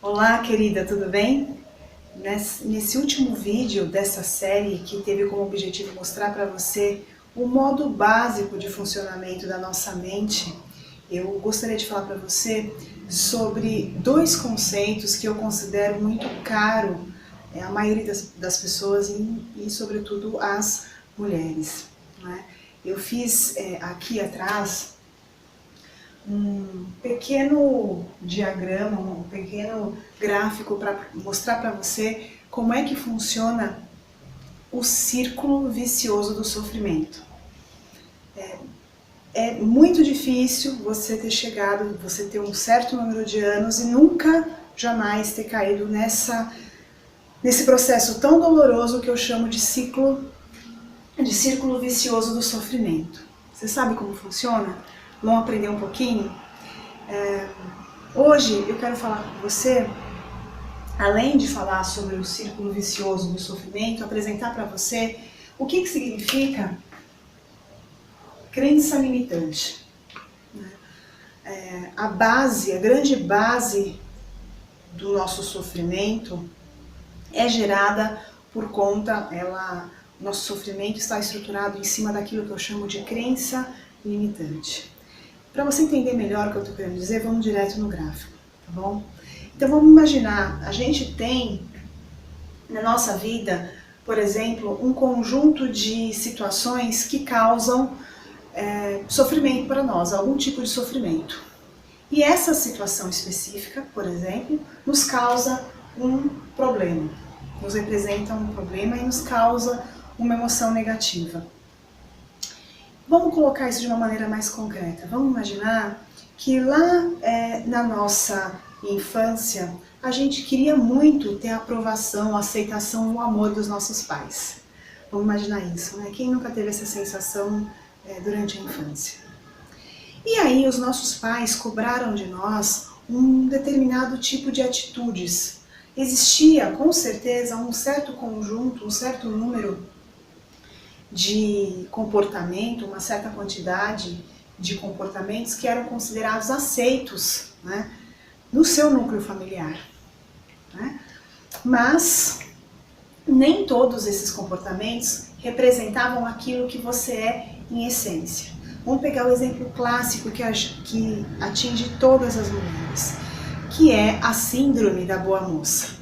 Olá, querida, tudo bem? Nesse último vídeo dessa série, que teve como objetivo mostrar para você o modo básico de funcionamento da nossa mente, eu gostaria de falar para você sobre dois conceitos que eu considero muito caro a maioria das pessoas e sobretudo as mulheres, né? Eu fiz aqui atrás um pequeno diagrama, um pequeno gráfico para mostrar para você como é que funciona o círculo vicioso do sofrimento. É muito difícil você ter chegado, você ter um certo número de anos e nunca, jamais ter caído nesse processo tão doloroso que eu chamo de círculo vicioso do sofrimento. Você sabe como funciona? Vamos aprender um pouquinho? Hoje eu quero falar com você, além de falar sobre o círculo vicioso do sofrimento, apresentar para você o que significa crença limitante. A grande base do nosso sofrimento é gerada por conta, nosso sofrimento está estruturado em cima daquilo que eu chamo de crença limitante. Para você entender melhor o que eu estou querendo dizer, vamos direto no gráfico, tá bom? Então vamos imaginar, a gente tem na nossa vida, por exemplo, um conjunto de situações que causam sofrimento para nós, algum tipo de sofrimento. E essa situação específica, por exemplo, nos causa um problema, nos representa um problema e nos causa uma emoção negativa. Vamos colocar isso de uma maneira mais concreta. Vamos imaginar que lá na nossa infância, a gente queria muito ter a aprovação, a aceitação, o amor dos nossos pais. Vamos imaginar isso, né? Quem nunca teve essa sensação durante a infância? E aí os nossos pais cobraram de nós um determinado tipo de atitudes. Existia, com certeza, um certo conjunto, um certo número de comportamento, uma certa quantidade de comportamentos que eram considerados aceitos, né, no seu núcleo familiar, né? Mas nem todos esses comportamentos representavam aquilo que você é em essência. Vamos pegar o exemplo clássico que atinge todas as mulheres, que é a síndrome da boa moça.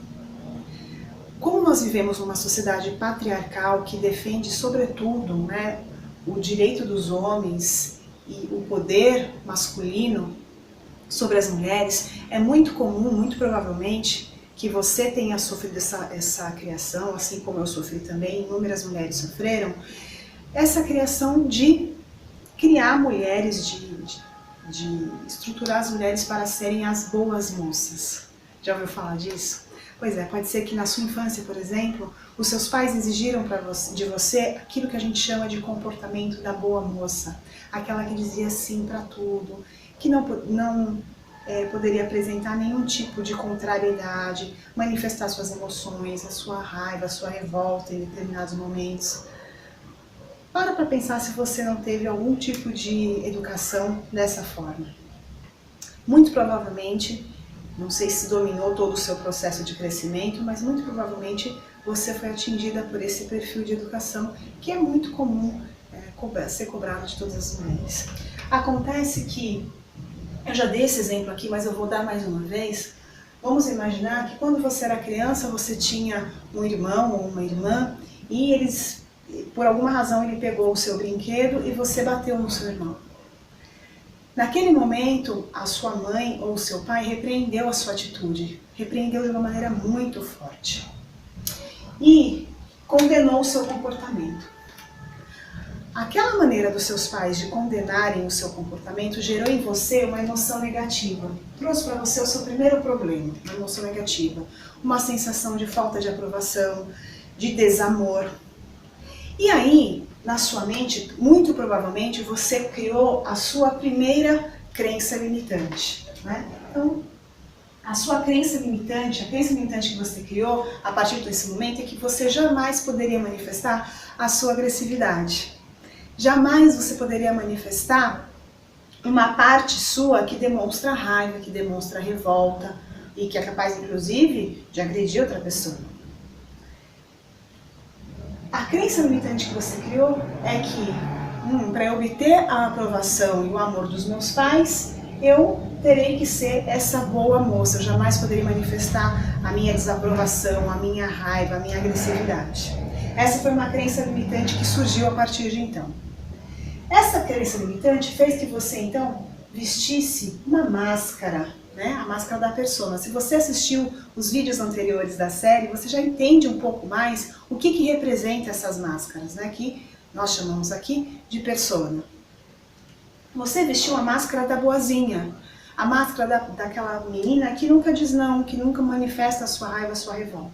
Como nós vivemos numa sociedade patriarcal que defende, sobretudo, né, o direito dos homens e o poder masculino sobre as mulheres, é muito comum, muito provavelmente, que você tenha sofrido essa criação, assim como eu sofri também, inúmeras mulheres sofreram, essa criação de criar mulheres, de estruturar as mulheres para serem as boas moças. Já ouviu falar disso? Pois é, pode ser que na sua infância, por exemplo, os seus pais exigiram de você aquilo que a gente chama de comportamento da boa moça, aquela que dizia sim para tudo, que não poderia apresentar nenhum tipo de contrariedade, manifestar suas emoções, a sua raiva, a sua revolta em determinados momentos. Para pensar se você não teve algum tipo de educação dessa forma. Muito provavelmente, não sei se dominou todo o seu processo de crescimento, mas muito provavelmente você foi atingida por esse perfil de educação que é muito comum ser cobrado de todas as mulheres. Acontece que, eu já dei esse exemplo aqui, mas eu vou dar mais uma vez. Vamos imaginar que quando você era criança, você tinha um irmão ou uma irmã e por alguma razão ele pegou o seu brinquedo e você bateu no seu irmão. Naquele momento, a sua mãe ou o seu pai repreendeu a sua atitude, repreendeu de uma maneira muito forte e condenou o seu comportamento. Aquela maneira dos seus pais de condenarem o seu comportamento gerou em você uma emoção negativa. Trouxe para você o seu primeiro problema, uma emoção negativa, uma sensação de falta de aprovação, de desamor. E aí, na sua mente, muito provavelmente, você criou a sua primeira crença limitante, né? Então, a crença limitante que você criou a partir desse momento é que você jamais poderia manifestar a sua agressividade. Jamais você poderia manifestar uma parte sua que demonstra raiva, que demonstra revolta, e que é capaz, inclusive, de agredir outra pessoa. A crença limitante que você criou é que, para eu obter a aprovação e o amor dos meus pais, eu terei que ser essa boa moça, eu jamais poderia manifestar a minha desaprovação, a minha raiva, a minha agressividade. Essa foi uma crença limitante que surgiu a partir de então. Essa crença limitante fez que você, então, vestisse uma máscara, né? A máscara da persona. Se você assistiu os vídeos anteriores da série, você já entende um pouco mais o que representa essas máscaras, né? Que nós chamamos aqui de persona. Você vestiu a máscara da boazinha, a máscara daquela menina que nunca diz não, que nunca manifesta a sua raiva, a sua revolta.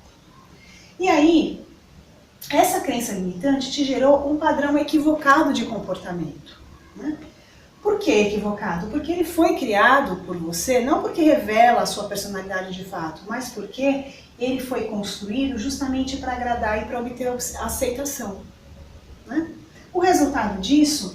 E aí, essa crença limitante te gerou um padrão equivocado de comportamento, né? Por que equivocado? Porque ele foi criado por você, não porque revela a sua personalidade de fato, mas porque ele foi construído justamente para agradar e para obter a aceitação, né? O resultado disso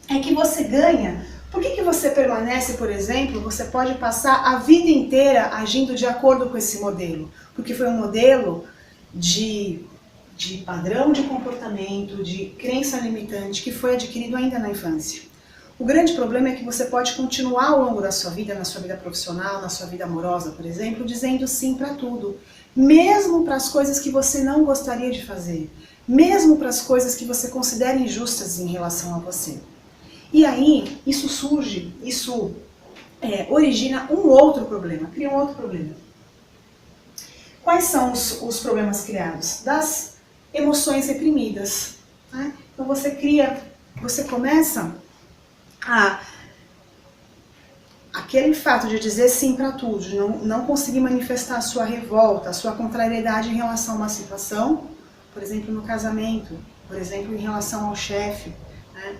é que você ganha. Por que você permanece, por exemplo, você pode passar a vida inteira agindo de acordo com esse modelo? Porque foi um modelo de padrão de comportamento, de crença limitante que foi adquirido ainda na infância. O grande problema é que você pode continuar ao longo da sua vida, na sua vida profissional, na sua vida amorosa, por exemplo, dizendo sim para tudo, mesmo para as coisas que você não gostaria de fazer, mesmo para as coisas que você considera injustas em relação a você. E aí, isso surge, origina um outro problema, cria um outro problema. Quais são os problemas criados? Das emoções reprimidas, né? Então você começa aquele fato de dizer sim para tudo, de não conseguir manifestar a sua revolta, a sua contrariedade em relação a uma situação, por exemplo, no casamento, por exemplo, em relação ao chefe, né?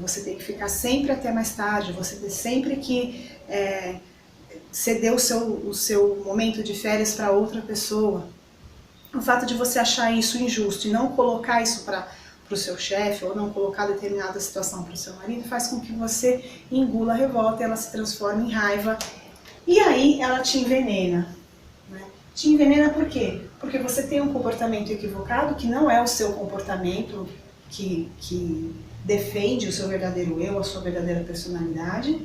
Você tem que ficar sempre até mais tarde, você tem sempre que ceder o seu momento de férias para outra pessoa. O fato de você achar isso injusto e não colocar isso para o seu chefe ou não colocar determinada situação para o seu marido faz com que você engula a revolta e ela se transforme em raiva e aí ela te envenena, né? Te envenena por quê? Porque você tem um comportamento equivocado que não é o seu comportamento que defende o seu verdadeiro eu, a sua verdadeira personalidade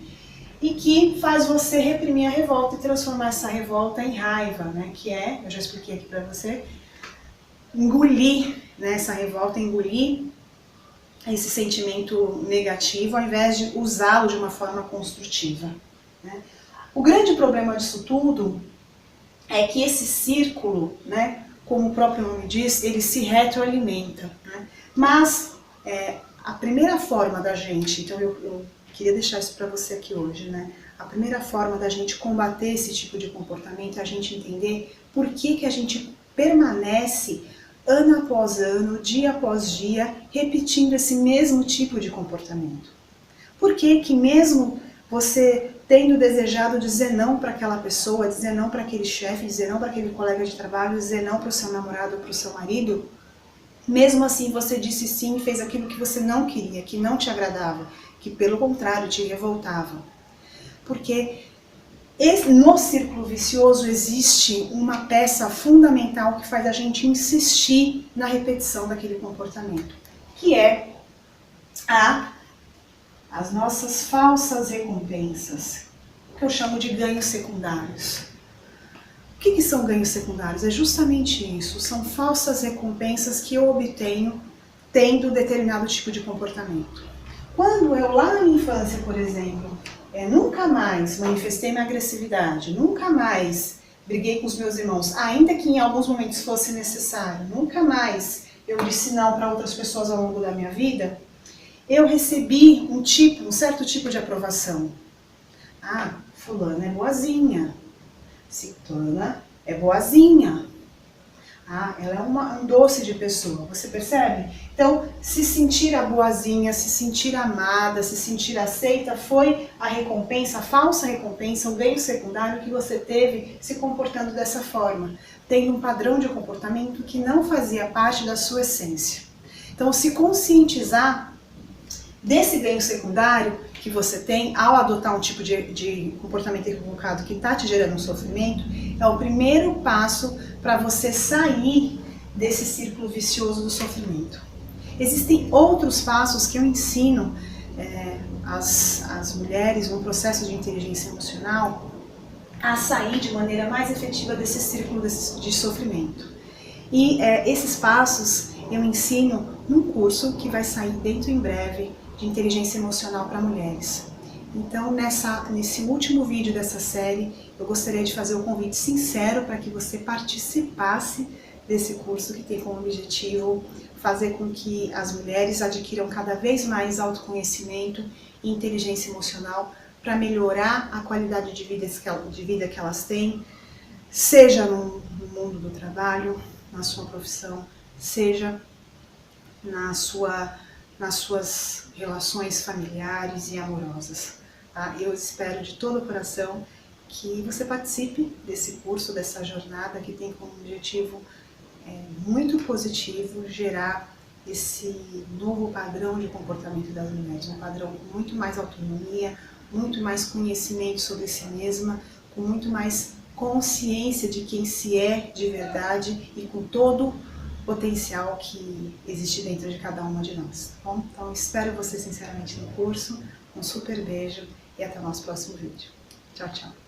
e que faz você reprimir a revolta e transformar essa revolta em raiva, né? Que eu já expliquei aqui para você, engolir, né, essa revolta, engolir esse sentimento negativo ao invés de usá-lo de uma forma construtiva, né? O grande problema disso tudo é que esse círculo, né, como o próprio nome diz, ele se retroalimenta, né? Mas a primeira forma da gente, então eu queria deixar isso para você aqui hoje, né? A primeira forma da gente combater esse tipo de comportamento é a gente entender por que a gente permanece ano após ano, dia após dia, repetindo esse mesmo tipo de comportamento. Por que mesmo você tendo desejado dizer não para aquela pessoa, dizer não para aquele chefe, dizer não para aquele colega de trabalho, dizer não para o seu namorado ou para o seu marido, mesmo assim você disse sim e fez aquilo que você não queria, que não te agradava, que pelo contrário te revoltava? Porque no círculo vicioso existe uma peça fundamental que faz a gente insistir na repetição daquele comportamento, que é as nossas falsas recompensas, que eu chamo de ganhos secundários. O que são ganhos secundários? É justamente isso, são falsas recompensas que eu obtenho tendo determinado tipo de comportamento. Quando eu, lá na minha infância, por exemplo, nunca mais manifestei minha agressividade, nunca mais briguei com os meus irmãos, ainda que em alguns momentos fosse necessário, nunca mais eu disse não para outras pessoas ao longo da minha vida, eu recebi um certo tipo de aprovação. Ah, fulana é boazinha, ciclana é boazinha. Ah, ela é um doce de pessoa, você percebe? Então, se sentir a boazinha, se sentir amada, se sentir aceita, foi a recompensa, a falsa recompensa, o ganho secundário que você teve se comportando dessa forma, tendo um padrão de comportamento que não fazia parte da sua essência. Então, se conscientizar desse ganho secundário que você tem ao adotar um tipo de comportamento equivocado que está te gerando um sofrimento, é o primeiro passo para você sair desse círculo vicioso do sofrimento. Existem outros passos que eu ensino as mulheres no processo de inteligência emocional a sair de maneira mais efetiva desse círculo de sofrimento. E esses passos eu ensino num curso que vai sair dentro em breve de inteligência emocional para mulheres. Então, nesse último vídeo dessa série, eu gostaria de fazer um convite sincero para que você participasse desse curso que tem como objetivo fazer com que as mulheres adquiram cada vez mais autoconhecimento e inteligência emocional para melhorar a qualidade de vida que elas têm, seja no mundo do trabalho, na sua profissão, seja nas suas relações familiares e amorosas. Tá? Eu espero de todo o coração que você participe desse curso, dessa jornada que tem como objetivo muito positivo gerar esse novo padrão de comportamento das mulheres, um padrão com muito mais autonomia, muito mais conhecimento sobre si mesma, com muito mais consciência de quem se é de verdade e com todo o potencial que existe dentro de cada uma de nós. Tá bom? Então espero você sinceramente no curso, um super beijo e até o nosso próximo vídeo. Tchau, tchau!